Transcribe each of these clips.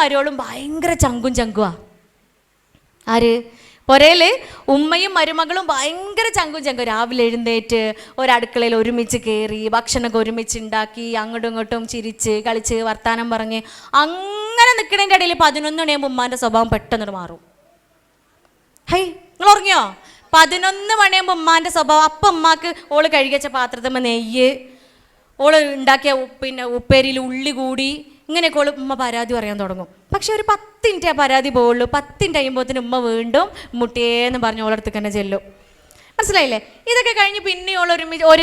മരുമകളും ഭയങ്കര ചങ്കും ചങ്കുവാ. ആര്? പൊരയിൽ ഉമ്മയും മരുമകളും ഭയങ്കര ചങ്കും ചങ്കും. രാവിലെ എഴുന്നേറ്റ് ഒരടുക്കളയിൽ ഒരുമിച്ച് കയറി ഭക്ഷണമൊക്കെ ഒരുമിച്ച് ഉണ്ടാക്കി അങ്ങോട്ടും ഇങ്ങോട്ടും ചിരിച്ച് കളിച്ച് വർത്താനം പറഞ്ഞ് അങ്ങനെ നിൽക്കണതിൻ്റെ ഇടയിൽ 11 മണിയാകുമ്പോൾ ഉമ്മാൻ്റെ സ്വഭാവം പെട്ടെന്ന് മാറും. ഹൈ, നിങ്ങൾ ഉറങ്ങിയോ? 11 മണിയാകുമ്പോൾ ഉമ്മാൻ്റെ സ്വഭാവം. അപ്പം ഉമ്മാക്ക് ഓള് കഴുകിച്ച പാത്രത്തിൽ നെയ്യ്, ഓള് ഉണ്ടാക്കിയ ഉപ്പേരിയിൽ ഉള്ളി കൂടി, ഇങ്ങനെയൊക്കെ ഓള് ഉമ്മ പരാതി പറയാൻ തുടങ്ങും. പക്ഷെ ഒരു 10 മിനിറ്റ് ആ പരാതി പോവുള്ളൂ. 10 മിനിറ്റ് കഴിയുമ്പോഴത്തേന് ഉമ്മ വീണ്ടും മുട്ടിയേന്ന് പറഞ്ഞ് ഓളടുത്തേക്ക് തന്നെ ചെല്ലും. മനസ്സിലായില്ലേ? ഇതൊക്കെ കഴിഞ്ഞ് പിന്നെ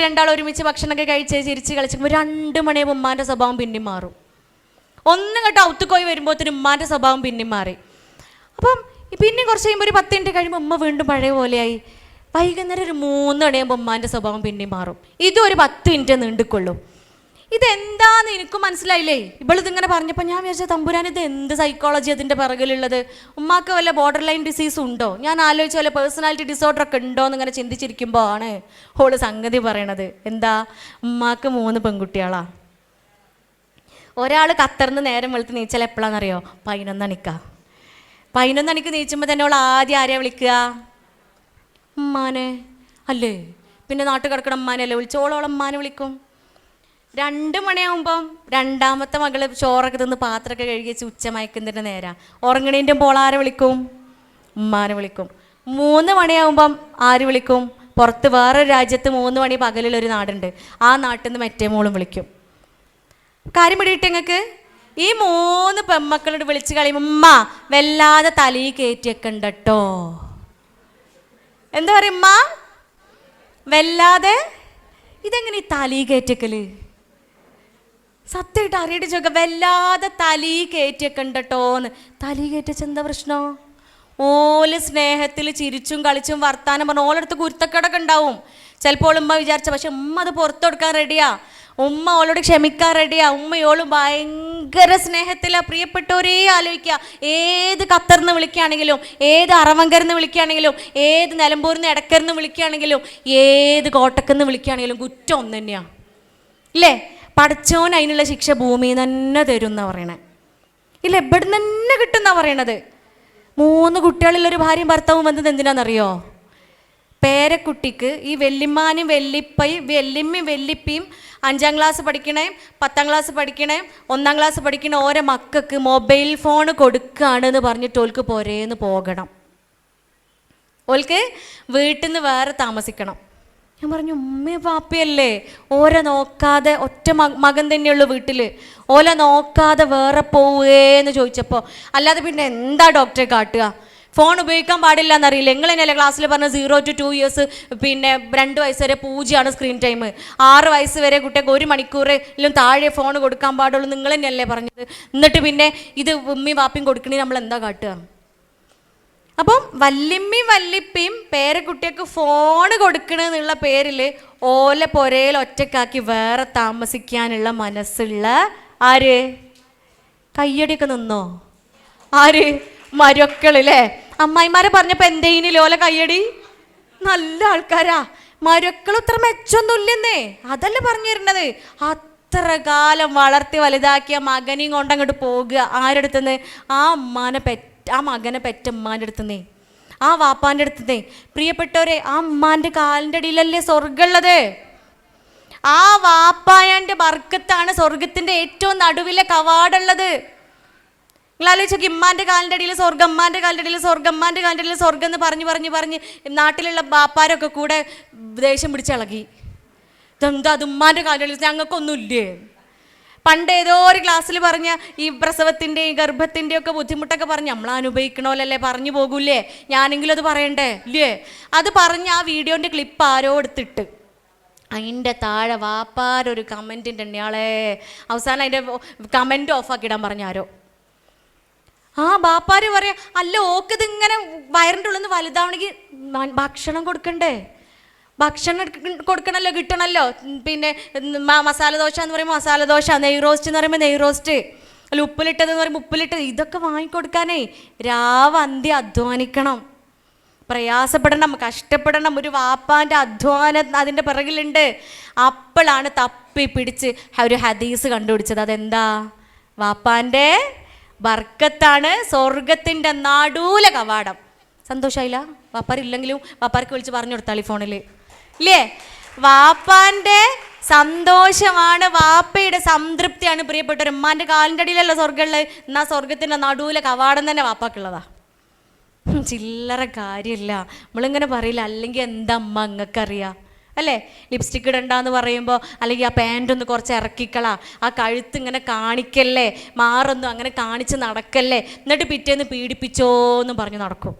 രണ്ടാൾ ഒരുമിച്ച് ഭക്ഷണമൊക്കെ കഴിച്ച് ചിരിച്ച് കളിച്ചുമ്പോൾ 2 മണിയാകുമ്പോൾ ഉമ്മാൻ്റെ സ്വഭാവം പിന്നെയും മാറും. ഒന്നും കേട്ടോ ഔത്തുക്കോയി വരുമ്പോഴത്തേനും ഉമ്മാൻ്റെ സ്വഭാവം പിന്നെയും മാറി. അപ്പം പിന്നെയും കുറച്ച് കഴിയുമ്പോൾ ഒരു 10 മിനിറ്റ് കഴിയുമ്പോൾ ഉമ്മ വീണ്ടും പഴയ പോലെയായി. വൈകുന്നേരം ഒരു 3 മണിയാകുമ്പോൾ ഉമ്മാൻ്റെ സ്വഭാവം പിന്നെയും മാറും. ഇതും ഒരു 10 മിനിറ്റ് നീണ്ടിക്കൊള്ളും. ഇതെന്താന്ന് എനിക്കും മനസ്സിലായില്ലേ? ഇവളിതിങ്ങനെ പറഞ്ഞപ്പോൾ ഞാൻ വിചാരിച്ച തമ്പുരാൻ ഇത് എന്ത് സൈക്കോളജി അതിൻ്റെ പിറകിലുള്ളത്? ഉമ്മാക്ക് വല്ല ബോർഡർ ലൈൻ ഡിസീസ് ഉണ്ടോ? ഞാൻ ആലോചിച്ച വല്ല പേഴ്സണാലിറ്റി ഡിസോർഡർ ഒക്കെ ഉണ്ടോ എന്ന് ഇങ്ങനെ ചിന്തിച്ചിരിക്കുമ്പോൾ ആണ് ഓള് സംഗതി പറയണത്. എന്താ? ഉമ്മാക്ക് 3 പെൺകുട്ടികളാ. ഒരാൾ ഖത്തറിന്ന് നേരം വെളുത്ത് നീച്ചാൽ എപ്പോഴാണെന്നറിയോ? 11 മണിക്കാ. 11 മണിക്ക് നീച്ചുമ്പോൾ തന്നെ ഓൾ ആദ്യം ആരെയാ വിളിക്കുക? ഉമ്മാനെ അല്ലേ? പിന്നെ നാട്ടിൽ കിടക്കണ ഉമ്മാനല്ലേ വിളിച്ചോളോളം ഉമ്മാനെ വിളിക്കും. 2 മണിയാകുമ്പം രണ്ടാമത്തെ മകള് ചോറൊക്കെ തിന്ന് പാത്രമൊക്കെ കഴുകി വെച്ച് ഉച്ചമയക്കുന്നതിൻ്റെ നേരം ഉറങ്ങണീൻ്റെ പോളാരെ വിളിക്കും? ഉമ്മാനെ വിളിക്കും. 3 മണിയാകുമ്പം ആര് വിളിക്കും? പുറത്ത് വേറൊരു രാജ്യത്ത് 3 മണി പകലിലൊരു നാടുണ്ട്, ആ നാട്ടിൽ നിന്ന് മറ്റേ മോളും വിളിക്കും. കാര്യം പിടിയിട്ട് നിങ്ങൾക്ക് ഈ 3 പെൺമക്കളോട് വിളിച്ച് കളയുമ്പോൾ ഉമ്മ വല്ലാതെ തലയിൽ കയറ്റിയൊക്കെ ഉണ്ട് കേട്ടോ. എന്താ പറയും? ഉമ്മ വല്ലാതെ. ഇതെങ്ങനെ ഈ തലയിൽ കയറ്റിക്കല്? സത്യമായിട്ട് അറിയിട്ട് ചോദിക്കുക. വല്ലാതെ തലീ കയറ്റിയൊക്കെ ഉണ്ട് കേട്ടോന്ന്. തലീ കയറ്റിച്ച എന്താ പ്രശ്നം? ഓല് സ്നേഹത്തിൽ ചിരിച്ചും കളിച്ചും വർത്താനം പറഞ്ഞു ഓളടുത്ത് കുരുത്തക്കേടൊക്കെ ഉണ്ടാവും ചിലപ്പോൾ. ഉമ്മ വിചാരിച്ച, പക്ഷെ ഉമ്മ അത് പുറത്തു കൊടുക്കാൻ റെഡിയാ. ഉമ്മ ഓളോട് ക്ഷമിക്കാൻ റെഡിയാ. ഉമ്മയോളും ഭയങ്കര സ്നേഹത്തിലാണ്. പ്രിയപ്പെട്ടവരേ ആലോചിക്കുക, ഏത് ഖത്തറിന്ന് വിളിക്കുകയാണെങ്കിലും, ഏത് അറവങ്കരന്ന് വിളിക്കുകയാണെങ്കിലും, ഏത് നിലമ്പൂരിന്ന് എടക്കരന്ന് വിളിക്കുകയാണെങ്കിലും, ഏത് കോട്ടക്കെന്ന് വിളിക്കുകയാണെങ്കിലും കുറ്റം ഒന്ന് തന്നെയാണ് ഇല്ലേ? പഠിച്ചോൻ അതിനുള്ള ശിക്ഷ ഭൂമിയിൽ തന്നെ തരും എന്നാ പറയണേ. ഇല്ല, ഇവിടെ തന്നെ കിട്ടുന്നാ പറയണത്. 3 കുട്ടികളിലൊരു ഭാര്യയും ഭർത്താവും വന്നത് എന്തിനാണെന്നറിയോ? പേരക്കുട്ടിക്ക് ഈ വെല്ലിമ്മാനും വെല്ലിമ്മയും വെല്ലിപ്പിയും 5ാം ക്ലാസ് പഠിക്കണേ, 10ാം ക്ലാസ് പഠിക്കണേ, 1ാം ക്ലാസ് പഠിക്കണ ഓരോ മക്കൾക്ക് മൊബൈൽ ഫോൺ കൊടുക്കുകയാണെന്ന് പറഞ്ഞിട്ട് ഓൾക്ക് പോരേന്ന് പോകണം. ഓൾക്ക് വീട്ടിൽ നിന്ന് വേറെ താമസിക്കണം. ഞാൻ പറഞ്ഞു, ഉമ്മയും പാപ്പയല്ലേ, ഓരെ നോക്കാതെ ഒറ്റ മകൻ തന്നെയുള്ളൂ വീട്ടിൽ, ഓലെ നോക്കാതെ വേറെ പോവുകയെന്ന് ചോദിച്ചപ്പോൾ, അല്ലാതെ പിന്നെ എന്താ ഡോക്ടറെ കാട്ടുക? ഫോൺ ഉപയോഗിക്കാൻ പാടില്ല എന്നറിയില്ല? നിങ്ങൾ തന്നെയല്ലേ ക്ലാസ്സിൽ പറഞ്ഞ 0 to 2 years, പിന്നെ 2 വയസ്സ് വരെ 0 സ്ക്രീൻ ടൈം, 6 വയസ്സ് വരെ കുട്ടിക്ക് 1 മണിക്കൂറിലും താഴെ ഫോൺ കൊടുക്കാൻ പാടുള്ളൂ, നിങ്ങൾ തന്നെയല്ലേ പറഞ്ഞത്? എന്നിട്ട് പിന്നെ ഇത് ഉമ്മയും വാപ്പയും കൊടുക്കണേ നമ്മൾ എന്താ കാട്ടുക? അപ്പം വല്യമ്മയും വല്ലിപ്പയും പേരക്കുട്ടിയൊക്കെ ഫോൺ കൊടുക്കണമെന്നുള്ള പേരിൽ ഓല പൊരയിൽ ഒറ്റക്കാക്കി വേറെ താമസിക്കാനുള്ള മനസ്സുള്ള ആര്? കയ്യടിയൊക്കെ നിന്നോ? ആര്? മരക്കളില്ലേ? അമ്മായിമാരെ പറഞ്ഞപ്പോൾ എന്തേനില്ലേ ഓല കയ്യടി? നല്ല ആൾക്കാരാ. മരക്കൾ ഇത്ര മെച്ചൊന്നുമില്ലെന്നേ, അതല്ല പറഞ്ഞു തരുന്നത്. അത്ര കാലം വളർത്തി വലുതാക്കിയ മകനെയും കൊണ്ടങ്ങോട്ട് പോകുക ആരെടുത്തുനിന്ന്? ആ മകനെ പെറ്റ ഉമ്മാൻ്റെ അടുത്തുനിന്നേ, ആ വാപ്പാൻ്റെ അടുത്തുനിന്നേ. പ്രിയപ്പെട്ടവരെ, ആ ഉമ്മാൻ്റെ കാലിൻ്റെ അടിയിലല്ലേ സ്വർഗമുള്ളത്. ആ വാപ്പായൻ്റെ ബർക്കത്താണ് സ്വർഗത്തിൻ്റെ ഏറ്റവും നടുവിലെ കവാടുള്ളത്. നിങ്ങൾ ആലോചിച്ചോക്കെ, ഇമ്മാൻ്റെ കാലിൻ്റെ അടിയിൽ സ്വർഗം, അമ്മാൻ്റെ കാലിൻ്റെ അടിയിൽ സ്വർഗം, അമ്മാൻ്റെ കാലിൻ്റെ അടിയിൽ സ്വർഗം എന്ന് പറഞ്ഞ് നാട്ടിലുള്ള ബാപ്പാരൊക്കെ കൂടെ ദേഷ്യം പിടിച്ചിളകി. ഇതെന്താ അത് ഉമ്മാൻ്റെ കാലിൻ്റെ അടിയിൽ? ഞങ്ങൾക്കൊന്നുമില്ലേ? പണ്ട് ഏതോ ഒരു ക്ലാസ്സിൽ പറഞ്ഞ ഈ പ്രസവത്തിൻ്റെയും ഗർഭത്തിൻ്റെയും ഒക്കെ ബുദ്ധിമുട്ടൊക്കെ പറഞ്ഞ് നമ്മൾ അനുഭവിക്കണമല്ലേ, പറഞ്ഞു പോകൂലേ? ഞാനെങ്കിലും അത് പറയണ്ടേ ഇല്ലേ? അത് പറഞ്ഞ് ആ വീഡിയോൻ്റെ ക്ലിപ്പ് ആരോ എടുത്തിട്ട് അതിൻ്റെ താഴെ വാപ്പാരൊരു കമൻറ്റിൻ്റെ എണ്ണയാളെ അവസാനം അതിൻ്റെ കമൻറ്റ് ഓഫാക്കിയിടാൻ പറഞ്ഞ ആരോ. ആ ബാപ്പാര് പറയാ, അല്ല ഓക്കിതിങ്ങനെ വയറിൻ്റെ ഉള്ളിൽ നിന്ന് വലുതാവണമെങ്കിൽ ഭക്ഷണം കൊടുക്കണ്ടേ? ഭക്ഷണം കൊടുക്കണമല്ലോ, കിട്ടണമല്ലോ. പിന്നെ മസാല ദോശ എന്ന് പറയുമ്പോൾ മസാല ദോശ, നെയ് റോസ്റ്റ് എന്ന് പറയുമ്പോൾ നെയ് റോസ്റ്റ്, അല്ല ഉപ്പിലിട്ടതെന്ന് പറയുമ്പോൾ ഉപ്പിലിട്ടത്, ഇതൊക്കെ വാങ്ങിക്കൊടുക്കാനേ രാവന്തി അധ്വാനിക്കണം, പ്രയാസപ്പെടണം, കഷ്ടപ്പെടണം. ഒരു വാപ്പാൻ്റെ അധ്വാനം അതിൻ്റെ പിറകിലുണ്ട്. അപ്പോഴാണ് തപ്പി പിടിച്ച് ഒരു ഹദീസ് കണ്ടുപിടിച്ചത്. അതെന്താ? വാപ്പാൻ്റെ ബർക്കത്താണ് സ്വർഗത്തിൻ്റെ നടൂല കവാടം. സന്തോഷമായില്ല? വാപ്പാരില്ലെങ്കിലും വാപ്പാർക്ക് വിളിച്ച് പറഞ്ഞു കൊടുത്താളി ഫോണിൽ ഇല്ലേ? വാപ്പാൻ്റെ സന്തോഷമാണ്, വാപ്പയുടെ സംതൃപ്തിയാണ് പ്രിയപ്പെട്ടവർ. ഉമ്മാൻ്റെ കാലിൻ്റെ അടിയിലല്ല സ്വർഗ്ഗമുള്ളത്, എന്നാൽ സ്വർഗത്തിൻ്റെ നടുവില കവാടം തന്നെ വാപ്പാക്കുള്ളതാ. ചില്ലറ കാര്യമില്ല. നമ്മളിങ്ങനെ പറയില്ല, അല്ലെങ്കിൽ എന്താ അമ്മ അങ്ങക്കറിയാം അല്ലേ? ലിപ്സ്റ്റിക് ഇടണ്ടെന്ന് പറയുമ്പോൾ, അല്ലെങ്കിൽ ആ പാൻറ്റൊന്ന് കുറച്ച് ഇറക്കിക്കളാ, ആ കഴുത്ത് ഇങ്ങനെ കാണിക്കല്ലേ, മാറൊന്നും അങ്ങനെ കാണിച്ച് നടക്കല്ലേ, എന്നിട്ട് പിറ്റേന്ന് പീഡിപ്പിച്ചോന്നും പറഞ്ഞ് നടക്കും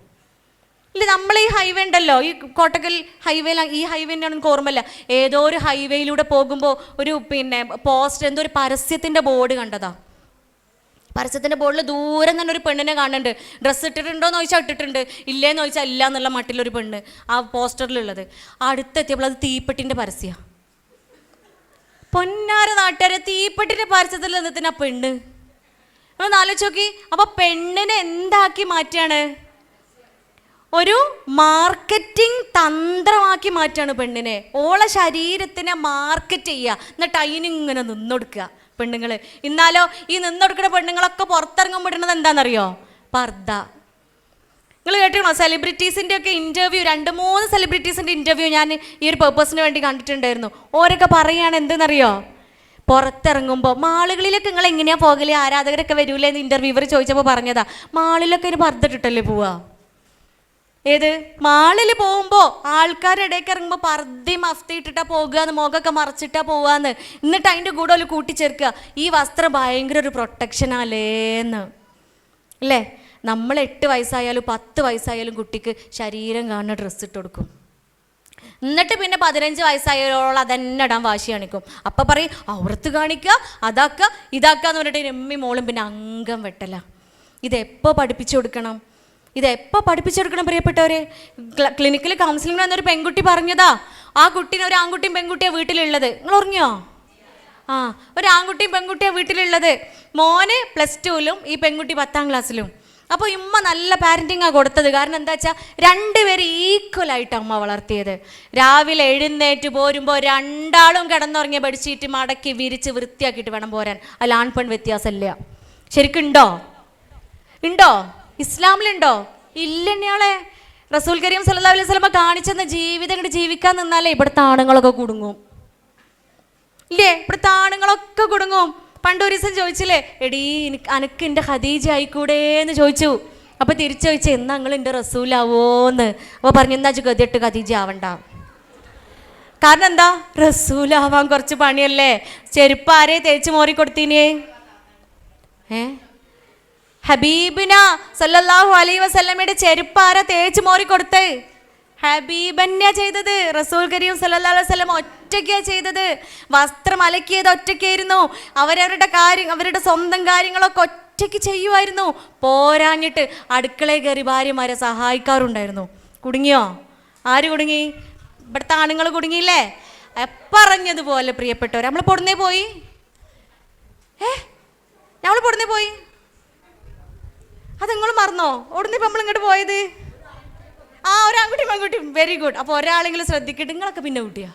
ഇല്ല. നമ്മൾ ഈ ഹൈവേ ഉണ്ടല്ലോ, ഈ കോട്ടക്കൽ ഹൈവേയിൽ, ഈ ഹൈവേൻ്റെ എനിക്ക് ഓർമ്മയില്ല, ഏതോ ഒരു ഹൈവേയിലൂടെ പോകുമ്പോൾ ഒരു പോസ്റ്റ്, എന്തോ ഒരു പരസ്യത്തിൻ്റെ ബോർഡ് കണ്ടതാ. പരസ്യത്തിൻ്റെ ബോർഡിൽ ദൂരം തന്നെ ഒരു പെണ്ണിനെ കാണുന്നുണ്ട്. ഡ്രസ്സ് ഇട്ടിട്ടുണ്ടോ എന്ന് ചോദിച്ചാൽ ഇട്ടിട്ടുണ്ട്, ഇല്ലേന്ന് ചോദിച്ചാൽ ഇല്ല എന്നുള്ള മട്ടിലൊരു പെണ്ണ് ആ പോസ്റ്ററിലുള്ളത്. അടുത്തെത്തിയപ്പോൾ അത് തീപ്പെട്ടിൻ്റെ പരസ്യമാണ്. പൊന്നാര നാട്ടുകാരെ, തീപ്പെട്ടിൻ്റെ പരസ്യത്തിൽ നിന്നിട്ട് ആ പെണ്ണ് ഒന്ന് ആലോചിച്ച് നോക്കി. അപ്പോൾ പെണ്ണിനെ എന്താക്കി മാറ്റാണ്? ഒരു മാർക്കറ്റിംഗ് തന്ത്രമാക്കി മാറ്റാണ് പെണ്ണിനെ. ഓളെ ശരീരത്തിനെ മാർക്കറ്റ് ചെയ്യുക, എന്നിട്ട് അതിനിങ്ങനെ നിന്നൊടുക്കുക പെണ്ണുങ്ങൾ. എന്നാലോ ഈ നിന്നൊടുക്കുന്ന പെണ്ണുങ്ങളൊക്കെ പുറത്തിറങ്ങുമ്പോൾ ഇടുന്നത് എന്താണെന്നറിയോ? പർദ്ദ. നിങ്ങൾ കേട്ടിരുന്നോ? സെലിബ്രിറ്റീസിൻ്റെ ഒക്കെ ഇൻ്റർവ്യൂ, 2-3 സെലിബ്രിറ്റീസിൻ്റെ ഇൻ്റർവ്യൂ ഞാൻ ഈ ഒരു പേർപ്പസിന് വേണ്ടി കണ്ടിട്ടുണ്ടായിരുന്നു. ഓരൊക്കെ പറയുകയാണ് എന്തെന്നറിയോ? പുറത്തിറങ്ങുമ്പോൾ മാളുകളിലൊക്കെ നിങ്ങൾ എങ്ങനെയാണ് പോകല്, ആരാധകരൊക്കെ വരൂലേ എന്ന് ഇൻ്റർവ്യൂവർ ചോദിച്ചപ്പോൾ പറഞ്ഞതാ, മാളിലൊക്കെ ഒരു പർദ്ദ ഇട്ടിട്ടല്ലേ പോവുക. ഏത് മാളിൽ പോകുമ്പോൾ ആൾക്കാരുടെ ഇടയ്ക്ക് ഇറങ്ങുമ്പോൾ പർദ്ദയും മഫ്തി ഇട്ടിട്ടാ പോകുകയെന്ന്, മുഖമൊക്കെ മറച്ചിട്ടാ പോവാന്ന്. എന്നിട്ട് അതിൻ്റെ കൂടെ ഒരു കൂട്ടിച്ചേർക്കുക, ഈ വസ്ത്രം ഭയങ്കര ഒരു പ്രൊട്ടക്ഷനല്ലേന്ന് അല്ലേ? നമ്മൾ 8 വയസ്സായാലും 10 വയസ്സായാലും കുട്ടിക്ക് ശരീരം കാണുന്ന ഡ്രസ്സ് ഇട്ട് കൊടുക്കും. എന്നിട്ട് പിന്നെ 15 വയസ്സായോളം അതന്നെ ഇടാൻ വാശി കാണിക്കും. അപ്പം പറയും ഔറത്ത് കാണിക്കുക, അതാക്കുക ഇതാക്കുക എന്ന് പറഞ്ഞിട്ട് എമ്മി മോളും പിന്നെ അംഗം വെട്ടല. ഇതെപ്പോൾ പഠിപ്പിച്ചു കൊടുക്കണം? ഇതെപ്പോൾ പഠിപ്പിച്ചെടുക്കണം പ്രിയപ്പെട്ടവരെ? ക്ലിനിക്കിൽ കൗൺസിലിംഗ് വന്നൊരു പെൺകുട്ടി പറഞ്ഞതാ, ആ കുട്ടീനെ, ഒരു ആൺകുട്ടിയും പെൺകുട്ടിയാണ് വീട്ടിലുള്ളത്. നിങ്ങൾ ഉറങ്ങിയോ? ആ, ഒരു ആൺകുട്ടിയും പെൺകുട്ടിയാണ് വീട്ടിലുള്ളത്. മോന് +2-ലും ഈ പെൺകുട്ടി 10ാം ക്ലാസ്സിലും. അപ്പോൾ ഇമ്മ നല്ല പാരൻറ്റിങ്ങാണ് കൊടുത്തത്. കാരണം എന്താ വെച്ചാൽ 2 പേരും ഈക്വലായിട്ട് അമ്മ വളർത്തിയത്. രാവിലെ എഴുന്നേറ്റ് പോരുമ്പോൾ 2ആളും കിടന്നുറങ്ങിയ ബെഡ്ഷീറ്റ് മടക്കി വിരിച്ച് വൃത്തിയാക്കിയിട്ട് വേണം പോരാൻ. അതിൽ ആൺപെൺ വ്യത്യാസമില്ല. ശരിക്കുണ്ടോ? ഉണ്ടോ? ഇസ്ലാമിലുണ്ടോ? ഇല്ലെന്നയാളെ. റസൂൽ കരീം സല്ലല്ലാഹു അലൈഹി വസല്ലം കാണിച്ചെന്ന ജീവിതം ഇങ്ങോട്ട് ജീവിക്കാൻ നിന്നാലേ ഇവിടുത്തെ ആണുങ്ങളൊക്കെ കുടുങ്ങും ഇല്ലേ? ഇവിടുത്തെ ആണുങ്ങളൊക്കെ കുടുങ്ങും. പണ്ടൊരു ദിവസം ചോദിച്ചില്ലേ, എടീ അനക്ക് എൻ്റെ ഖദീജ ആയിക്കൂടേന്ന് ചോദിച്ചു. അപ്പോൾ തിരിച്ചു ചോദിച്ചു, എന്നാ നിങ്ങൾ എൻ്റെ റസൂലാവോന്ന്. അപ്പോൾ പറഞ്ഞു, എന്നാ ഗതിയിട്ട് ഖദീജ ആവണ്ട. കാരണം എന്താ? റസൂലാവാൻ കുറച്ച് പണിയല്ലേ. ചെരുപ്പ് ആരെ തേച്ച് മോറി കൊടുത്തീനേ? ഹബീബിന സല്ലല്ലാഹു അലൈഹി വസല്ലമയുടെ ചെരുപ്പ് ആരാ തേച്ച് മോറി കൊടുത്തേ? ഹബീബന്നെയാ ചെയ്തത്. റസൂൽ കരീം സല്ലല്ലാഹു അലൈഹി വസല്ലം ഒറ്റയ്ക്കാണ് ചെയ്തത്. വസ്ത്രം അലക്കിയത് ഒറ്റയ്ക്കായിരുന്നു. അവരുടെ സ്വന്തം കാര്യങ്ങളൊക്കെ ഒറ്റയ്ക്ക് ചെയ്യുമായിരുന്നു. പോരാഞ്ഞിട്ട് അടുക്കളയിൽ കയറി ഭാര്യമാരെ സഹായിക്കാറുണ്ടായിരുന്നു. കുടുങ്ങിയോ? ആര് കുടുങ്ങി? ഇവിടുത്തെ ആണുങ്ങൾ കുടുങ്ങിയില്ലേ? പറഞ്ഞതുപോലെ പ്രിയപ്പെട്ടവർ, നമ്മൾ പൊടുന്നേ പോയി. നമ്മൾ പൊടുന്നേ പോയി. അത് നിങ്ങൾ മറന്നോ? ഓടുന്നിപ്പോൾ നമ്മൾ ഇങ്ങോട്ട് പോയത്? ഒരു ആൺകുട്ടി പെൺകുട്ടി, വെരി ഗുഡ്. അപ്പോൾ ഒരാളെങ്കിലും ശ്രദ്ധിക്കട്ടെ. നിങ്ങളൊക്കെ പിന്നെ കുട്ടിയാ?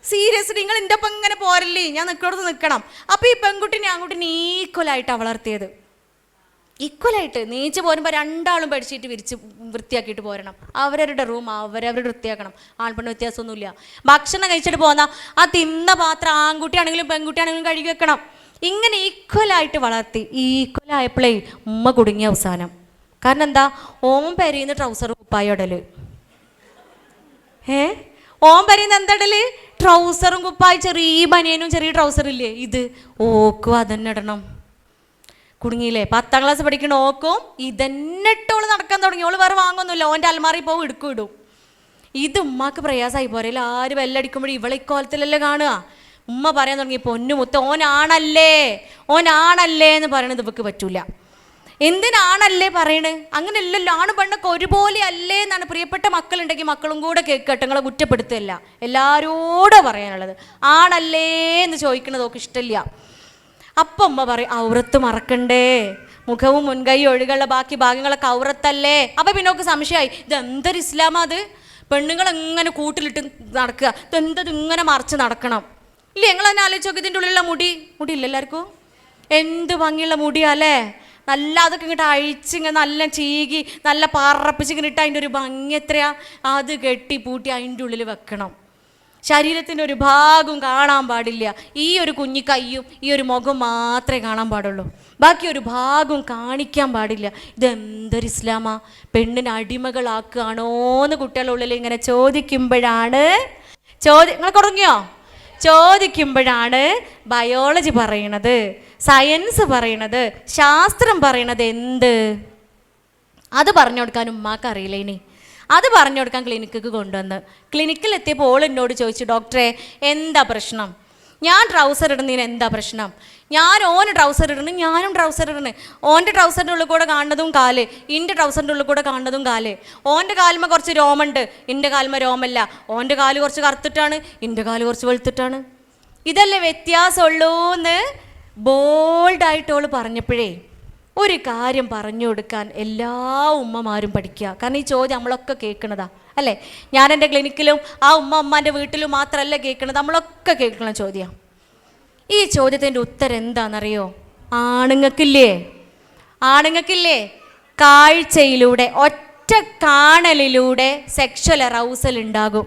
സീരിയസ്ലി നിങ്ങൾ എൻ്റെ ഒപ്പം ഇങ്ങനെ പോരല്ലേ, ഞാൻ നിൽക്കോടത്ത് നിൽക്കണം. അപ്പോൾ ഈ പെൺകുട്ടിനെ ആൺകുട്ടിനെ ഈക്വലായിട്ടാണ് വളർത്തിയത്. ഈക്വലായിട്ട് നീച്ച് പോരുമ്പോൾ 2ആളും ബെഡ്ഷീറ്റ് വിരിച്ച് വൃത്തിയാക്കിയിട്ട് പോരണം. അവരവരുടെ റൂം അവരവരുടെ വൃത്തിയാക്കണം. ആൺപെണ്ണ് വ്യത്യാസമൊന്നുമില്ല. ഭക്ഷണം കഴിച്ചിട്ട് പോകുന്ന ആ തിന്ന പാത്രം ആൺകുട്ടിയാണെങ്കിലും പെൺകുട്ടിയാണെങ്കിലും കഴുകി വെക്കണം. ഇങ്ങനെ ഈക്വലായിട്ട് വളർത്തി. ഈക്വലായപ്പോഴേ ഉമ്മ കുടുങ്ങിയ അവസാനം. കാരണം എന്താ? ഓം പെരിയുന്ന ട്രൗസറും കുപ്പായം ഇടല്. ഓം പെരിയുന്ന എന്താ ഇടല്? ട്രൗസറും കുപ്പായി, ചെറിയ ബനിയനും ചെറിയ ട്രൗസറില്ലേ, ഇത് ഓക്കും അതന്നെ ഇടണം. കുടുങ്ങിയില്ലേ? 10ാം ക്ലാസ് പഠിക്കണ ഓക്കും ഇതന്നെ ഇട്ടോള് നടക്കാൻ തുടങ്ങി. ഓള് വേറെ വാങ്ങൊന്നുമില്ല, ഓൻ്റെ അൽമാറി പോവും ഇടും. ഇത് ഉമ്മാക്ക് പ്രയാസമായി പോരല്ല. ആര് ബെല്ലടിക്കുമ്പോഴും ഇവളെ ഇക്കോലത്തിലല്ലേ കാണുക. ഉമ്മ പറയാൻ തുടങ്ങി, പൊന്നുമുത്ത ഓനാണല്ലേ എന്ന് പറയണത് ഇവക്ക് പറ്റൂല. എന്തിനാണല്ലേ പറയണേ? അങ്ങനെയല്ലല്ലോ. ആണ് പെണ്ണൊക്കെ ഒരുപോലെ അല്ലേ എന്നാണ്. പ്രിയപ്പെട്ട മക്കളുണ്ടെങ്കിൽ മക്കളും കൂടെ കേൾക്കട്ടെ, നിങ്ങളെ കുറ്റപ്പെടുത്തല്ല. എല്ലാവരോടും പറയാനുള്ളത്, ആണല്ലേ എന്ന് ചോദിക്കണത് ഒക്കെ ഇഷ്ടമില്ല. അപ്പം ഉമ്മ പറയും, ഔറത്ത് മറക്കണ്ടേ, മുഖവും മുൻകൈയും ഒഴികളുടെ ബാക്കി ഭാഗങ്ങളൊക്കെ ഔറത്തല്ലേ. അപ്പം പിന്നെ ഒക്കെ സംശയമായി, ഇതെന്തൊരു ഇസ്ലാമാ അത്? പെണ്ണുങ്ങൾ എങ്ങനെ കൂട്ടിലിട്ട് നടക്കുക, ഇതെന്തത് ഇങ്ങനെ മറച്ച് നടക്കണം ഇല്ലേ? നിങ്ങൾ തന്നെ ആലോചിച്ച് നോക്കി. ഇതിൻ്റെ ഉള്ളിലുള്ള മുടി ഇല്ല എല്ലാവർക്കും. എന്ത് ഭംഗിയുള്ള മുടിയല്ലേ, നല്ല അതൊക്കെ ഇങ്ങോട്ട് അഴിച്ചിങ്ങനെ നല്ല ചീകി നല്ല പറപ്പിച്ചിങ്ങനെ ഇട്ട് അതിൻ്റെ ഒരു ഭംഗി എത്രയാ, അത് കെട്ടി പൂട്ടി അതിൻ്റെ ഉള്ളിൽ വെക്കണം. ശരീരത്തിൻ്റെ ഒരു ഭാഗവും കാണാൻ പാടില്ല. ഈ ഒരു കുഞ്ഞി കയ്യും ഈ ഒരു മുഖം മാത്രമേ കാണാൻ പാടുള്ളൂ, ബാക്കി ഒരു ഭാഗവും കാണിക്കാൻ പാടില്ല. ഇതെന്തൊരു ഇസ്ലാമാ? പെണ്ണിനെ അടിമകളാക്കുകയാണോന്ന് കുട്ടികളുടെ ഉള്ളിൽ ഇങ്ങനെ ചോദിക്കുമ്പോഴാണ് നിങ്ങൾ തുടങ്ങിയോ? ചോദിക്കുമ്പോഴാണ് ബയോളജി പറയണത്, സയൻസ് പറയണത്, ശാസ്ത്രം പറയണത് എന്ത്? അത് പറഞ്ഞു കൊടുക്കാൻ ഉമ്മാക്ക് അറിയില്ല. ഇനി അത് പറഞ്ഞു കൊടുക്കാൻ ക്ലിനിക്ക് കൊണ്ടുവന്ന് ക്ലിനിക്കിൽ എത്തിയപ്പോൾ ഓൾ എന്നോട് ചോദിച്ചു, ഡോക്ടറെ എന്താ പ്രശ്നം? ഞാൻ ട്രൗസർ ഇടുന്നതിന് എന്താ പ്രശ്നം? ഓന് ട്രൗസർ ഇടണം, ഞാനും ട്രൗസർ ഇടണേ. ഓൻ്റെ ട്രൗസറിൻ്റെ ഉള്ളിൽ കൂടെ കാണുന്നതും കാല്, എൻ്റെ ട്രൗസറിൻ്റെ ഉള്ളിൽ കൂടെ കാണുന്നതും കാല്. ഓൻ്റെ കാലുമ കുറച്ച് രോമുണ്ട്, എൻ്റെ കാലുമ രോമല്ല. ഓൻ്റെ കാല് കുറച്ച് കറുത്തിട്ടാണ്, എൻ്റെ കാല് കുറച്ച് വെളുത്തിട്ടാണ്. ഇതല്ലേ വ്യത്യാസമുള്ളൂ എന്ന് ബോൾഡായിട്ട് ഓള് പറഞ്ഞപ്പോഴേ ഒരു കാര്യം പറഞ്ഞു കൊടുക്കാൻ എല്ലാ ഉമ്മമാരും പഠിക്കുക. കാരണം ഈ ചോദ്യം നമ്മളൊക്കെ കേൾക്കണതാ അല്ലേ? ഞാൻ എൻ്റെ ക്ലിനിക്കിലും ആ ഉമ്മാൻ്റെ വീട്ടിലും മാത്രമല്ല കേൾക്കണത്, നമ്മളൊക്കെ കേൾക്കണ ചോദ്യം. ഈ ചോദ്യത്തിൻ്റെ ഉത്തരം എന്താണെന്നറിയോ? ആണുങ്ങൾക്കില്ലേ കാഴ്ചയിലൂടെ, ഒറ്റ കാണലിലൂടെ സെക്ഷൽ അറൗസൽ ഉണ്ടാകും,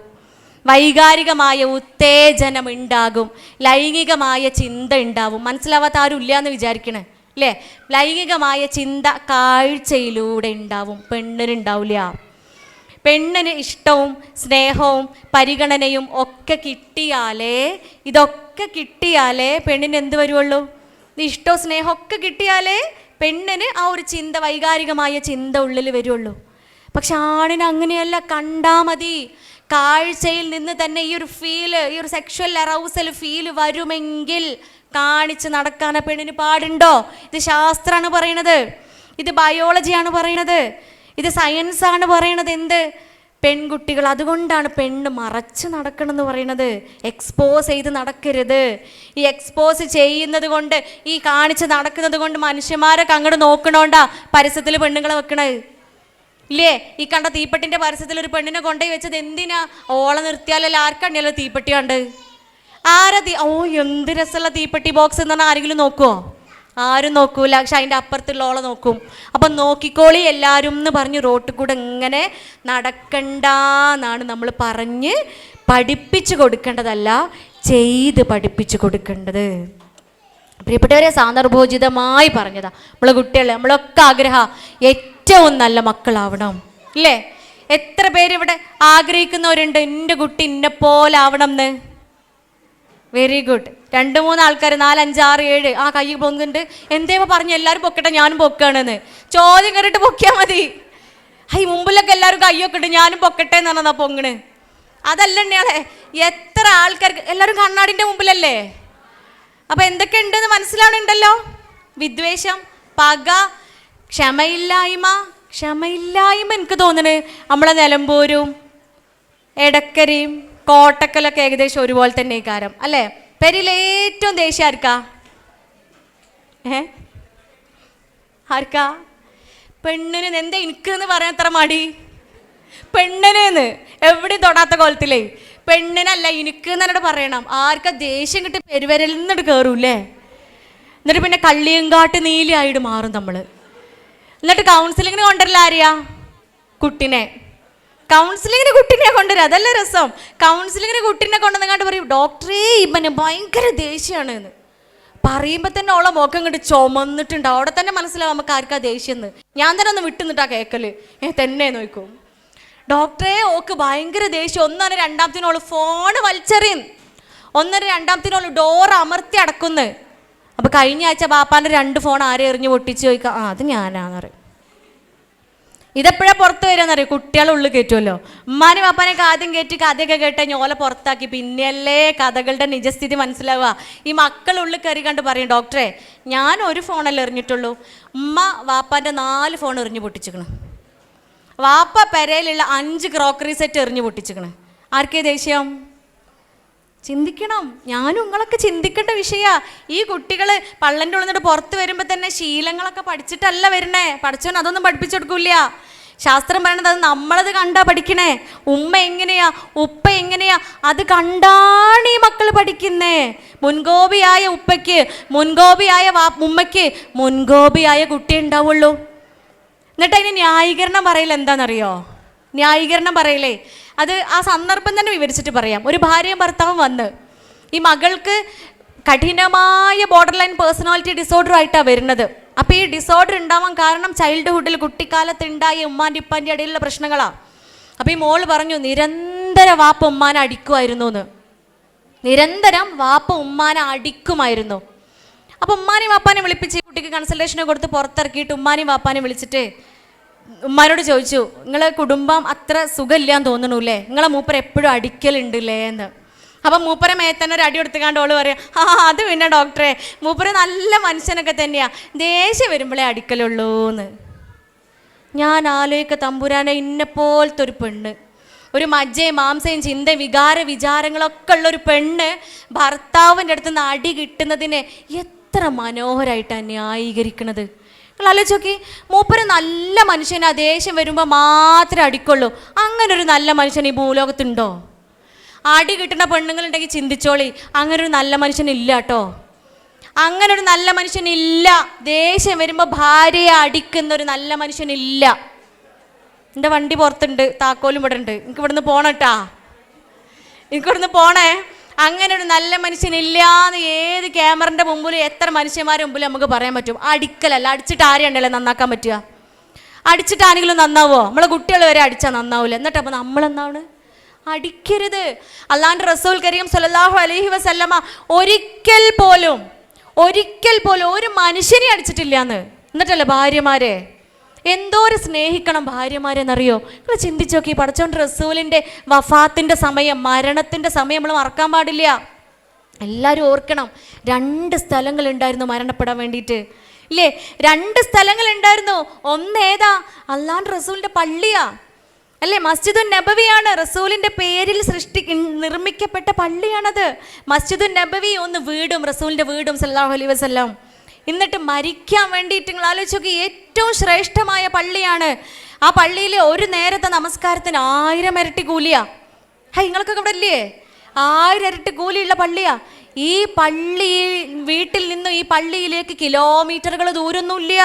വൈകാരികമായ ഉത്തേജനം ഉണ്ടാകും, ലൈംഗികമായ ചിന്ത ഉണ്ടാവും. മനസ്സിലാവാത്ത ആരും ഇല്ല എന്ന് വിചാരിക്കണേ അല്ലേ? ലൈംഗികമായ ചിന്ത കാഴ്ചയിലൂടെ ഉണ്ടാവും, പെണ്ണിനുണ്ടാവില്ല. പെണ്ണിന് ഇഷ്ടവും സ്നേഹവും പരിഗണനയും ഒക്കെ കിട്ടിയാലേ, ഇതൊക്കെ കിട്ടിയാലേ പെണ്ണിന് എന്ത് വരുള്ളൂ? ഇഷ്ടവും സ്നേഹമൊക്കെ കിട്ടിയാലേ പെണ്ണിന് ആ ഒരു ചിന്ത, വൈകാരികമായ ചിന്ത ഉള്ളിൽ വരുള്ളൂ. പക്ഷെ ആണിന് അങ്ങനെയല്ല. കണ്ടാൽ മതി, കാഴ്ചയിൽ നിന്ന് തന്നെ ഈ ഒരു ഫീല്, ഈ ഒരു സെക്ഷൽ അറൗസൽ ഫീല് വരുമെങ്കിൽ കാണിച്ച് നടക്കാൻ പെണ്ണിന് പാടുണ്ടോ? ഇത് ശാസ്ത്രമാണ് പറയണത്, ഇത് ബയോളജിയാണ് പറയണത്, ഇത് സയൻസാണ് പറയണത്. എന്ത്? പെൺകുട്ടികൾ. അതുകൊണ്ടാണ് പെണ്ണ് മറച്ച് നടക്കണം എന്ന് പറയണത്. എക്സ്പോസ് ചെയ്ത് നടക്കരുത്. ഈ എക്സ്പോസ് ചെയ്യുന്നത് കൊണ്ട്, ഈ കാണിച്ച് നടക്കുന്നത് കൊണ്ട് മനുഷ്യന്മാരൊക്കെ അങ്ങോട്ട് നോക്കണോണ്ടാ പരസ്യത്തിൽ പെണ്ണുങ്ങളെ വെക്കണത് ഇല്ലേ? ഈ കണ്ട തീപ്പെട്ടിൻ്റെ പരസ്യത്തിൽ ഒരു പെണ്ണിനെ കൊണ്ടുപോയി വെച്ചത് എന്തിനാ? ഓളെ നിർത്തിയാലല്ലോ ആർക്കണ്ണിയല്ലോ തീപ്പെട്ടി കണ്ട്. എന്ത് രസമുള്ള തീപ്പെട്ടി ബോക്സ് എന്ന് പറഞ്ഞാൽ ആരെങ്കിലും നോക്കുമോ? ആരും നോക്കൂല. പക്ഷെ അതിൻ്റെ അപ്പുറത്തുള്ള ഓളെ നോക്കും. അപ്പം നോക്കിക്കോളി എല്ലാവരും എന്ന് പറഞ്ഞ് റോട്ടിൽ കൂടെ ഇങ്ങനെ നടക്കണ്ടെന്നാണ് നമ്മൾ പറഞ്ഞ് പഠിപ്പിച്ചു കൊടുക്കേണ്ടതല്ല, ചെയ്ത് പഠിപ്പിച്ചു കൊടുക്കേണ്ടത്. പ്രിയപ്പെട്ടവരെ, സന്ദർഭോചിതമായി പറഞ്ഞതാ. നമ്മളെ കുട്ടികളെ, നമ്മളൊക്കെ ആഗ്രഹം ഏറ്റവും നല്ല മക്കളാവണം ഇല്ലേ? എത്ര പേര് ഇവിടെ ആഗ്രഹിക്കുന്നവരുണ്ട് എൻ്റെ കുട്ടി ഇന്നെപ്പോലെ ആവണം എന്ന്? Very good. 2-3 ആൾക്കാർ, 4, 5, 6, 7 ആ കൈ പൊങ്ങുന്നുണ്ട്. എന്തേപ്പോ പറഞ്ഞു എല്ലാവരും പൊക്കട്ടെ, ഞാനും പൊക്കുകയാണെന്ന്. ചോദ്യം കണ്ടിട്ട് പൊക്കിയാൽ മതി. മുമ്പിലൊക്കെ എല്ലാവരും കയ്യൊക്കെ ഇട്ട് ഞാനും പൊക്കട്ടെ എന്ന് പറഞ്ഞാ പൊങ്ങണ്. അതല്ല എണ്ണയാളെ, എത്ര ആൾക്കാർക്ക് എല്ലാവരും കണ്ണാടിൻ്റെ മുമ്പിലല്ലേ? അപ്പം എന്തൊക്കെ ഉണ്ടെന്ന് മനസ്സിലാവുന്നുണ്ടല്ലോ. വിദ്വേഷം, പക, ക്ഷമയില്ലായ്മ. എനിക്ക് തോന്നുന്നു നമ്മളെ നിലമ്പൂരും എടക്കരയും കോട്ടക്കലൊക്കെ ഏകദേശം ഒരുപോലെ തന്നെ കാരം അല്ലേ? പെരിയിൽ ഏറ്റവും ദേഷ്യം ആർക്കാ? പെണ്ണിന്. എന്താ എനിക്കെന്ന് പറയാൻ അത്ര മടി? പെണ്ണിനെന്ന് എവിടെയും തൊടാത്ത കോലത്തിലേ പെണ്ണിനല്ല എനിക്ക് എന്നോട് പറയണം. ആർക്കാ ദേഷ്യം കിട്ടി പെരുവരലിൽ നിന്നിട്ട് കയറൂല്ലേ? എന്നിട്ട് പിന്നെ കള്ളിയങ്കാട്ട് നീലിയായിട്ട് മാറും നമ്മൾ. എന്നിട്ട് കൗൺസിലിങ്ങിന് കൊണ്ടുവരില്ല ആരെയാ? കുട്ടിനെ. കൗൺസിലിങ്ങിന് കുട്ടീനെ കൊണ്ടുവരിക, അതല്ലേ രസം. കൗൺസിലിങ്ങിന് കുട്ടീനെ കൊണ്ടുവന്നങ്ങാണ്ട് പറയും, ഡോക്ടറേ ഇവന് ഭയങ്കര ദേഷ്യമാണ് എന്ന് പറയുമ്പോൾ തന്നെ ഓളെ മുഖം ഇങ്ങോട്ട് ചുമന്നിട്ടുണ്ട്. അവിടെ തന്നെ മനസ്സിലാവും നമുക്ക് ആർക്കാ ദേഷ്യം എന്ന്. ഞാൻ തന്നെ ഒന്ന് വിട്ടുന്നിട്ടാ കേൾക്കല്. തന്നെ നോക്കും, ഡോക്ടറെ ഓക്ക് ഭയങ്കര ദേഷ്യം. 1 രണ്ടാമത്തിനോള് ഫോണ് വലിച്ചെറിയും, 1 രണ്ടാമത്തിനോള് ഡോറ് അമർത്തി അടക്കുന്നു. അപ്പോൾ കഴിഞ്ഞ ആഴ്ച ബാപ്പാൻ്റെ 2 ഫോൺ ആരെ എറിഞ്ഞ് പൊട്ടിച്ച് ചോദിക്കാം, അത് ഞാനാന്ന് പറയും. ഇതെപ്പോഴാണ് പുറത്ത് വരികയെന്നറിയും? കുട്ടികളെ ഉള്ളിൽ കയറ്റുമല്ലോ. ഉമ്മാനും പാപ്പാനൊക്കെ ആദ്യം കയറ്റി കഥയൊക്കെ കേട്ടാൽ ഓലെ പുറത്താക്കി, പിന്നെയല്ലേ കഥകളുടെ നിജസ്ഥിതി മനസ്സിലാവുക. ഈ മക്കൾ ഉള്ളിൽ കയറി കണ്ട് പറയും, ഡോക്ടറെ ഞാൻ 1 ഫോണല്ലേ എറിഞ്ഞിട്ടുള്ളൂ, ഉമ്മ വാപ്പാൻ്റെ 4 ഫോൺ എറിഞ്ഞ് പൊട്ടിച്ചിക്കണം, വാപ്പ പെരയിലുള്ള 5 ക്രോക്കറി സെറ്റ് എറിഞ്ഞ് പൊട്ടിച്ചിക്കണം. ആർക്കേ ദേഷ്യം? ചിന്തിക്കണം. ഞാനും നിങ്ങളൊക്കെ ചിന്തിക്കേണ്ട വിഷയമാണ്. ഈ കുട്ടികൾ പള്ളൻ്റെ ഉള്ളിൽ നിന്നിട്ട് പുറത്ത് വരുമ്പോൾ തന്നെ ശീലങ്ങളൊക്കെ പഠിച്ചിട്ടല്ല വരണേ. പഠിച്ചവൻ അതൊന്നും പഠിപ്പിച്ചെടുക്കില്ല. ശാസ്ത്രം പറയണത് അത് നമ്മളത് കണ്ടാ പഠിക്കണേ. ഉമ്മ എങ്ങനെയാ, ഉപ്പ എങ്ങനെയാ, അത് കണ്ടാണ് ഈ മക്കൾ പഠിക്കുന്നേ. മുൻകോപിയായ ഉപ്പയ്ക്ക്, മുൻകോപിയായ ഉമ്മയ്ക്ക് മുൻകോപിയായ കുട്ടി ഉണ്ടാവുള്ളൂ. എന്നിട്ട് അതിന് ന്യായീകരണം പറയില്ല. എന്താണെന്നറിയോ ന്യായീകരണം പറയില്ലേ? അത് ആ സന്ദർഭം തന്നെ വിവരിച്ചിട്ട് പറയാം. ഒരു ഭാര്യയും ഭർത്താവും വന്ന് ഈ മകൾക്ക് കഠിനമായ ബോർഡർ ലൈൻ പേഴ്സണാലിറ്റി ഡിസോർഡർ ആയിട്ടാണ് വരുന്നത്. അപ്പോൾ ഈ ഡിസോർഡർ ഉണ്ടാവാൻ കാരണം ചൈൽഡ്ഹുഡിൽ, കുട്ടിക്കാലത്ത് ഉണ്ടായ ഉമ്മാൻ്റെ ഇപ്പാൻ്റെ ഇടയിലുള്ള പ്രശ്നങ്ങളാണ്. അപ്പോൾ ഈ മോള് പറഞ്ഞു, നിരന്തരം വാപ്പ ഉമ്മാനെ അടിക്കുമായിരുന്നു എന്ന്. നിരന്തരം വാപ്പ ഉമ്മാനെ അടിക്കുമായിരുന്നു. അപ്പോൾ ഉമ്മാനെയും വാപ്പാനെ വിളിപ്പിച്ച് കുട്ടിക്ക് കൺസൾട്ടേഷനെ കൊടുത്ത് പുറത്തിറക്കിയിട്ട് ഉമ്മാനെയും വാപ്പാനെ വിളിച്ചിട്ട് ഉമ്മാനോട് ചോദിച്ചു, നിങ്ങളെ കുടുംബം അത്ര സുഖമില്ലാന്ന് തോന്നണൂല്ലേ, നിങ്ങളെ മൂപ്പർ എപ്പോഴും അടിക്കലുണ്ടല്ലേ എന്ന്. അപ്പം മൂപ്പരെ മേത്തന്നെ ഒരു അടി എടുത്തുകാണ്ട് ഓള് പറയാം, അത് പിന്നെ ഡോക്ടറെ, മൂപ്പര് നല്ല മനുഷ്യനൊക്കെ തന്നെയാ, ദേഷ്യം വരുമ്പോഴേ അടിക്കലുള്ളൂ എന്ന്. ഞാൻ ആലോചിക്ക, തമ്പുരാനെ, ഇന്നെപ്പോലത്തെ ഒരു പെണ്ണ്, ഒരു മജ്ജയും മാംസയും ചിന്തയും വികാര വിചാരങ്ങളൊക്കെ ഉള്ളൊരു പെണ്ണ് ഭർത്താവിൻ്റെ അടുത്ത് നിന്ന് അടി കിട്ടുന്നതിനെ എത്ര മനോഹരമായിട്ടാണ് ന്യായീകരിക്കണത്. നിങ്ങൾ ആലോചിച്ച് നോക്കി, മൂപ്പര് നല്ല മനുഷ്യനാ, ദേഷ്യം വരുമ്പോൾ മാത്രമേ അടിക്കുള്ളൂ. അങ്ങനെ ഒരു നല്ല മനുഷ്യൻ ഈ ഭൂലോകത്തുണ്ടോ? അടി കിട്ടുന്ന പെണ്ണുങ്ങളുണ്ടെങ്കിൽ ചിന്തിച്ചോളി, അങ്ങനൊരു നല്ല മനുഷ്യനില്ല കേട്ടോ. അങ്ങനൊരു നല്ല മനുഷ്യനില്ല. ദേഷ്യം വരുമ്പോൾ ഭാര്യയെ അടിക്കുന്നൊരു നല്ല മനുഷ്യനില്ല. എൻ്റെ വണ്ടി പുറത്തുണ്ട്, താക്കോലും ഇവിടെ ഉണ്ട്, എനിക്ക് ഇവിടുന്ന് പോണട്ടാ, എനിക്കിവിടുന്ന് പോണേ. അങ്ങനെ ഒരു നല്ല മനുഷ്യനില്ലാന്ന് ഏത് ക്യാമറൻ്റെ മുമ്പിലും എത്ര മനുഷ്യന്മാരുടെ മുമ്പിലും നമുക്ക് പറയാൻ പറ്റും. അടിക്കലല്ല, അടിച്ചിട്ട് ആരെയുണ്ടല്ലേ നന്നാക്കാൻ പറ്റുക? അടിച്ചിട്ട് ആരെങ്കിലും നന്നാവോ? നമ്മളെ കുട്ടികൾ വരെ അടിച്ചാൽ നന്നാവില്ല. എന്നിട്ട് അപ്പോൾ നമ്മളെന്താണ്? അടിക്കരുത്. അല്ലാണ്ട് റസൂൽ കരീം സല്ലല്ലാഹു അലൈഹി വസല്ലമ ഒരിക്കൽ പോലും ഒരു മനുഷ്യനെ അടിച്ചിട്ടില്ല എന്ന്. എന്നിട്ടല്ലേ ഭാര്യമാരെ എന്തോരം സ്നേഹിക്കണം ഭാര്യമാരെന്നറിയോ? നിങ്ങൾ ചിന്തിച്ചു നോക്കി. പടച്ചോണ്ട് റസൂലിൻ്റെ വഫാത്തിൻ്റെ സമയം, മരണത്തിൻ്റെ സമയം നമ്മൾ മറക്കാൻ പാടില്ല. എല്ലാവരും ഓർക്കണം, 2 സ്ഥലങ്ങളുണ്ടായിരുന്നു മരണപ്പെടാൻ വേണ്ടിയിട്ട്, ഇല്ലേ? 2 സ്ഥലങ്ങളുണ്ടായിരുന്നു. ഒന്ന് ഏതാ? അല്ലാണ്ട് റസൂലിൻ്റെ പള്ളിയാ, അല്ലേ? മസ്ജിദുൻ നബവിയാണ്. റസൂലിൻ്റെ പേരിൽ നിർമ്മിക്കപ്പെട്ട പള്ളിയാണത്. മസ്ജിദുൻ നബവി ഒന്ന് വീടും, റസൂലിൻ്റെ വീടും സല്ലല്ലാഹു അലൈഹി വസല്ലം. എന്നിട്ട് മരിക്കാൻ വേണ്ടിയിട്ട് നിങ്ങൾ ആലോചിച്ച് നോക്കി, ഏറ്റവും ശ്രേഷ്ഠമായ പള്ളിയാണ്. ആ പള്ളിയിൽ ഒരു നേരത്തെ നമസ്കാരത്തിന് 1000 ഇരട്ടി കൂലിയാ. നിങ്ങൾക്കൊക്കെ ഇവിടെ ഇല്ലേ? 1000 ഇരട്ടി കൂലിയുള്ള പള്ളിയാ. ഈ പള്ളി, വീട്ടിൽ നിന്നും ഈ പള്ളിയിലേക്ക് കിലോമീറ്ററുകൾ ദൂരമൊന്നുമില്ല.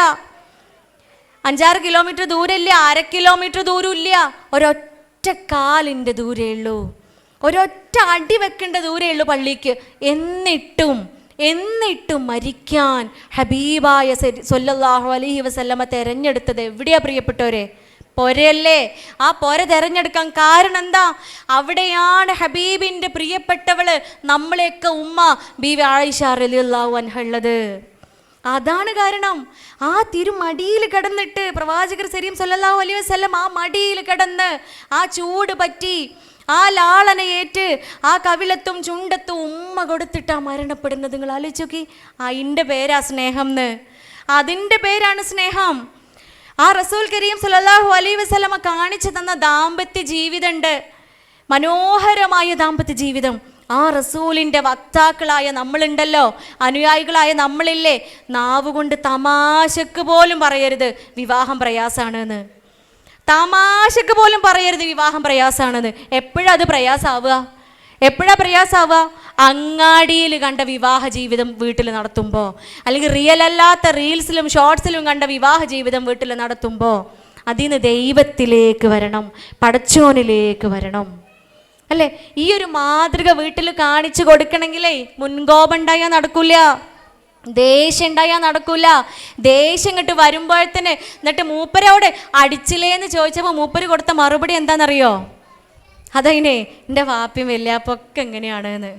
5-6 കിലോമീറ്റർ ദൂരമില്ല, 1/2 കിലോമീറ്റർ ദൂരമില്ല, ഒരൊറ്റ കാലിൻ്റെ ദൂരേ ഉള്ളൂ, ഒരൊറ്റ അടി വെക്കേണ്ട ദൂരേ ഉള്ളൂ പള്ളിക്ക്. എന്നിട്ടും മരിക്കാൻ ഹബീബായ സല്ലല്ലാഹു അലൈഹി വസല്ലമ തിരഞ്ഞെടുത്തത് എവിടെയാ പ്രിയപ്പെട്ടവരെ? പൊരയല്ലേ. ആ പൊര തിരഞ്ഞെടുക്കാൻ കാരണം എന്താ? അവിടെയാണ് ഹബീബിൻ്റെ പ്രിയപ്പെട്ടവള്, നമ്മളെയൊക്കെ ഉമ്മ ബീവി ആയിഷ റളിയല്ലാഹു അൻഹ ഉള്ളത്. അതാണ് കാരണം. ആ തിരുമടിയിൽ കിടന്നിട്ട് പ്രവാചകർ കരീം സല്ലല്ലാഹു അലൈഹി വസല്ലം ആ മടിയിൽ കിടന്ന് ആ ചൂട് പറ്റി, ആ ലാളനയേറ്റ്, ആ കവിളത്തും ചുണ്ടത്തും ഉമ്മ കൊടുത്തിട്ടാ മരണപ്പെടുന്നത്. നിങ്ങൾ ആലോചിച്ച് നോക്കി. അതിൻ്റെ പേരാ സ്നേഹം എന്ന്. അതിൻ്റെ പേരാണ് സ്നേഹം. ആ റസൂൽ കരീം സല്ലല്ലാഹു അലൈഹി വസല്ലമ കാണിച്ചു തന്ന ദാമ്പത്യ ജീവിതമുണ്ട്, മനോഹരമായ ദാമ്പത്യ ജീവിതം. ആ റസൂലിൻ്റെ വക്താക്കളായ നമ്മളുണ്ടല്ലോ, അനുയായികളായ നമ്മളില്ലേ, നാവുകൊണ്ട് തമാശക്ക് പോലും പറയരുത് വിവാഹം പ്രയാസാണെന്ന്. തമാശക്ക് പോലും പറയരുത് വിവാഹം പ്രയാസാണെന്ന്. എപ്പോഴാ അത് പ്രയാസാവുക? എപ്പോഴാ പ്രയാസാവുക? അങ്ങാടിയിൽ കണ്ട വിവാഹ ജീവിതം വീട്ടിൽ നടത്തുമ്പോൾ, അല്ലെങ്കിൽ റിയൽ അല്ലാത്ത റീൽസിലും ഷോർട്സിലും കണ്ട വിവാഹ ജീവിതം വീട്ടിൽ നടത്തുമ്പോൾ, അതിന് ദൈവത്തിലേക്ക് വരണം, പടച്ചോനിലേക്ക് വരണം, അല്ലേ? ഈ ഒരു മാതൃക വീട്ടിൽ കാണിച്ചു കൊടുക്കണമെങ്കിലേ മുൻകോപം ഉണ്ടായാൽ നടക്കൂല, ദേഷ്യം ഉണ്ടായാൽ നടക്കൂല. ദേഷ്യം ഇങ്ങോട്ട് വരുമ്പോഴത്തേന് എന്നിട്ട് മൂപ്പരോട് അടിച്ചില്ലേന്ന് ചോദിച്ചപ്പോൾ മൂപ്പര് കൊടുത്ത മറുപടി എന്താണെന്നറിയോ? അതതിനെ എൻ്റെ വാപ്പിയും വല്യാപ്പൊക്കെ എങ്ങനെയാണെന്ന്.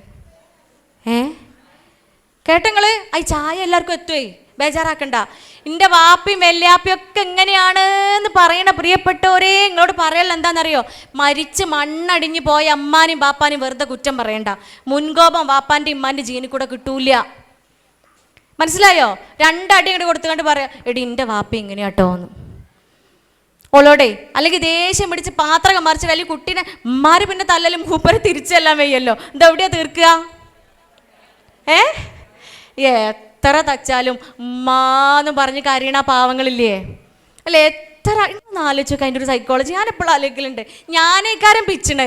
കേട്ടങ്ങള്? ചായ എല്ലാവർക്കും എത്തുവേ, ബേജാറാക്കണ്ട. എൻ്റെ വാപ്പിയും വല്യാപ്പിയും ഒക്കെ എങ്ങനെയാണ് എന്ന് പറയണ പ്രിയപ്പെട്ടവരെ, നിങ്ങളോട് പറയല്ല എന്താണെന്നറിയോ? മരിച്ച് മണ്ണടിഞ്ഞ് പോയ അമ്മാനും ബാപ്പാനും വെറുതെ കുറ്റം പറയണ്ട. മുൻകോപം വാപ്പാൻ്റെ ഇമ്മാൻ്റെ ജീനിൽ കൂടെ കിട്ടൂല. മനസ്സിലായോ? 2 അടി ഇങ്ങോട്ട് കൊടുത്തുകൊണ്ട് പറയാം, എടി എൻ്റെ വാപ്പ ഇങ്ങനെയാട്ടോ എന്ന് ഓളോടെ. അല്ലെങ്കിൽ ദേഷ്യം പിടിച്ച് പാത്രം മറിച്ച് വലിയ കുട്ടീനെ ഉമ്മാര് പിന്നെ തല്ലലും മൂപ്പര് തിരിച്ചെല്ലാം വയ്യല്ലോ. ഇതെവിടെയാ തീർക്കുക? എത്ര തച്ചാലും ഉമ്മാന്ന് പറഞ്ഞ് കരയണ പാവങ്ങളില്ലേ, അല്ലെ? എത്ര ആലോചിച്ചൊക്കെ അതിൻ്റെ ഒരു സൈക്കോളജി ഞാൻ എപ്പോഴും ആലോചിക്കലുണ്ട്. ഞാനേക്കാരം പിച്ചണേ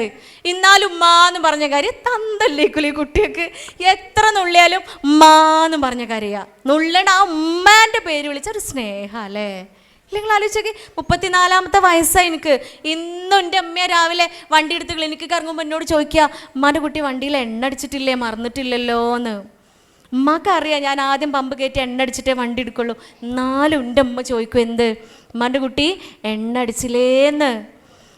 എന്നാലും ഉമ്മാന്ന് പറഞ്ഞ കാര്യം തന്തല്ലേക്കുള്ളൂ ഈ കുട്ടിയൊക്കെ. എത്ര നുള്ളിയാലും ഉമ്മാന്ന് പറഞ്ഞ കാര്യ നുള്ളണ ആ ഉമ്മാൻ്റെ പേര് വിളിച്ച ഒരു സ്നേഹം അല്ലേ? നിങ്ങൾ ആലോചിച്ചൊക്കെ 34ാമത്തെ വയസ്സായി എനിക്ക്. ഇന്നും എൻ്റെ അമ്മ രാവിലെ വണ്ടി എടുത്ത് ക്ലിനിക്കിൽ ഇറങ്ങുമ്പോൾ എന്നോട് ചോദിക്കുക, ഉമ്മാൻ്റെ കുട്ടി വണ്ടിയിൽ എണ്ണ അടിച്ചിട്ടില്ലേ, മറന്നിട്ടില്ലല്ലോ എന്ന്. ഉമ്മക്കറിയാം ഞാൻ ആദ്യം പമ്പ് കയറ്റി എണ്ണ അടിച്ചിട്ടേ വണ്ടി എടുക്കുള്ളൂ. എന്നാലും എൻ്റെ ഉമ്മ ചോദിക്കും, എന്ത് ഉമ്മാൻ്റെ കുട്ടി എണ്ണ അടിച്ചില്ലേന്ന്.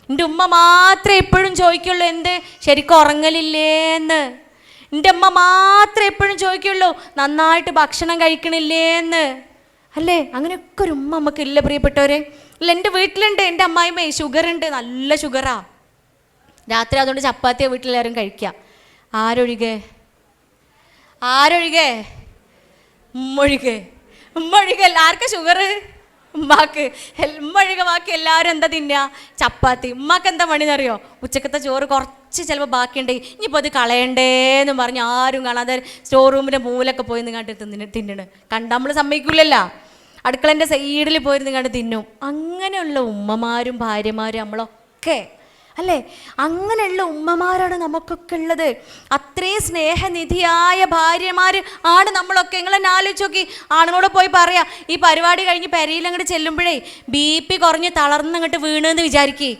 എൻ്റെ ഉമ്മ മാത്രമേ എപ്പോഴും ചോദിക്കുള്ളൂ, എന്ത് ശരിക്കും ഉറങ്ങലില്ലേന്ന്. എൻ്റെ ഉമ്മ മാത്രമേ എപ്പോഴും ചോദിക്കുള്ളൂ, നന്നായിട്ട് ഭക്ഷണം കഴിക്കണില്ലേന്ന്. അല്ലേ? അങ്ങനെയൊക്കെ ഒരു ഉമ്മ നമുക്ക് ഇല്ല പ്രിയപ്പെട്ടവരെ. ഇല്ല, എൻ്റെ വീട്ടിലുണ്ട് എൻ്റെ അമ്മായിമ്മ ഷുഗറുണ്ട്, നല്ല ഷുഗറാ. രാത്രി അതുകൊണ്ട് ചപ്പാത്തിയാണ് വീട്ടിലെല്ലാവരും കഴിക്കുക. ആരൊഴികെ ഉമ്മൊഴികെ ആർക്കാ ഷുഗർ? ഉമ്മാക്ക്. ഉമ്മൊഴികെ ബാക്കി എല്ലാവരും എന്താ തിന്നുക? ചപ്പാത്തി. ഉമ്മാക്ക് എന്താ പണിയെന്നറിയോ? ഉച്ചക്കത്തെ ചോറ് കുറച്ച് ചിലപ്പോൾ ബാക്കിയുണ്ടെങ്കിൽ ഇനിയിപ്പോൾ അത് കളയണ്ടേന്ന് പറഞ്ഞ് ആരും കാണാതെ സ്റ്റോർ റൂമിൻ്റെ മൂലൊക്കെ പോയി നിങ്ങാണ്ട് തിന്നണ് കണ്ട നമ്മൾ സമ്മതിക്കില്ലല്ലോ. അടുക്കളൻ്റെ സൈഡിൽ പോയിരുന്നു കണ്ട് തിന്നും. അങ്ങനെയുള്ള ഉമ്മമാരും ഭാര്യമാരും നമ്മളൊക്കെ അല്ലേ? അങ്ങനെയുള്ള ഉമ്മമാരാണ് നമുക്കൊക്കെ ഉള്ളത്. അത്രയും സ്നേഹനിധിയായ ഭാര്യമാർ ആണ് നമ്മളൊക്കെ. നിങ്ങളെന്നെ ആലോചിച്ച് നോക്കി. ആണുങ്ങളോട് പോയി പറയാ, ഈ പരിപാടി കഴിഞ്ഞ് പെരയിലങ്ങോട്ട് ചെല്ലുമ്പോഴേ BP കുറഞ്ഞ് തളർന്നങ്ങോട്ട് വീണെന്ന് വിചാരിക്കേ.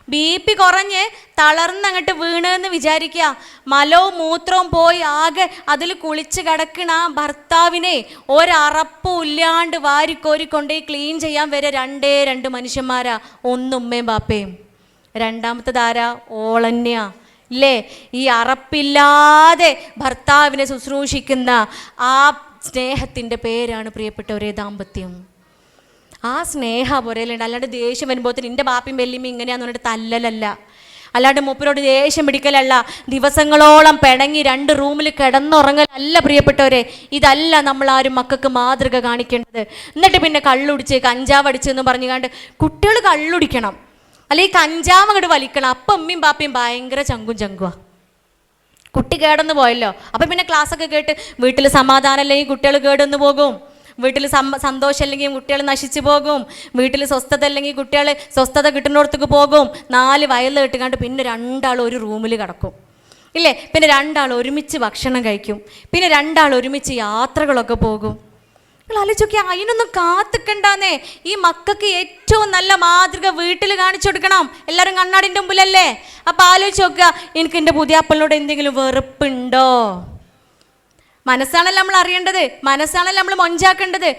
BP കുറഞ്ഞ് തളർന്നങ്ങോട്ട് വീണെന്ന് വിചാരിക്കുക. മലവും മൂത്രവും പോയി ആകെ അതിൽ കുളിച്ച് കിടക്കണ ആ ഭർത്താവിനെ ഒരറപ്പും ഇല്ലാണ്ട് വാരിക്കോരിക്കൊണ്ടേ ക്ലീൻ ചെയ്യാൻ വരെ രണ്ട് മനുഷ്യന്മാരാ. ഒന്ന് ഉമ്മയും ബാപ്പയും, രണ്ടാമത്തതാരാ? ഓളന്യാ. ഇല്ലേ? ഈ അറപ്പില്ലാതെ ഭർത്താവിനെ ശുശ്രൂഷിക്കുന്ന ആ സ്നേഹത്തിൻ്റെ പേരാണ് പ്രിയപ്പെട്ടവരെ ദാമ്പത്യം. ആ സ്നേഹ പുരയിലുണ്ട്. അല്ലാണ്ട് ദേഷ്യം വരുമ്പോഴത്തേന് എൻ്റെ ബാപ്പയും വെല്ലിമ്മയും ഇങ്ങനെയാന്ന് പറഞ്ഞിട്ട് തല്ലലല്ല, അല്ലാണ്ട് മൂപ്പരോട് ദേഷ്യം പിടിക്കലല്ല, ദിവസങ്ങളോളം പിണങ്ങി 2 റൂമിൽ കിടന്നുറങ്ങലല്ല പ്രിയപ്പെട്ടവരെ. ഇതല്ല നമ്മളാരും മക്കൾക്ക് മാതൃക കാണിക്കേണ്ടത്. എന്നിട്ട് പിന്നെ കള്ളുടിച്ച് കഞ്ചാവ് അടിച്ചെന്ന് പറഞ്ഞുകൊണ്ട് കുട്ടികൾ കള്ളുടിക്കണം, അല്ലെങ്കിൽ കഞ്ചാവ് അങ്ങോട്ട് വലിക്കണം. അപ്പം അമ്മയും ബാപ്പയും ഭയങ്കര ചങ്കുവാ. കുട്ടി കേടന്ന് പോയല്ലോ. അപ്പം പിന്നെ ക്ലാസ്സൊക്കെ കേട്ട് വീട്ടിൽ സമാധാനം അല്ലെങ്കിൽ കുട്ടികൾ കേടന്ന് പോകും. വീട്ടിൽ സന്തോഷം അല്ലെങ്കിൽ കുട്ടികൾ നശിച്ചു പോകും. വീട്ടിൽ സ്വസ്ഥത അല്ലെങ്കിൽ കുട്ടികൾ സ്വസ്ഥത കിട്ടുന്നിടത്തേക്ക് പോകും. 4 വയലിൽ കിട്ടുകാണ്ട് പിന്നെ 2 ആൾ ഒരു റൂമിൽ കിടക്കും. ഇല്ലേ? പിന്നെ 2 ആൾ ഒരുമിച്ച് ഭക്ഷണം കഴിക്കും. പിന്നെ 2 ആൾ ഒരുമിച്ച് യാത്രകളൊക്കെ പോകും. നിങ്ങൾ ആലോചിച്ചൊക്കെ, അതിനൊന്നും കാത്തിക്കണ്ടാന്നേ. ഈ മക്കൾക്ക് ഏറ്റവും നല്ല മാതൃക വീട്ടിൽ കാണിച്ചു കൊടുക്കണം. എല്ലാവരും കണ്ണാടിൻ്റെ മുമ്പിലല്ലേ? അപ്പം ആലോചിച്ച് നോക്കുക, എനിക്ക് എൻ്റെ പുതിയ അപ്പളിനോട് എന്തെങ്കിലും വെറുപ്പുണ്ടോ? മനസ്സാണല്ലോ നമ്മൾ അറിയേണ്ടത്, മനസ്സാണല്ലോ നമ്മൾ മൊഞ്ചാക്കേണ്ടത്.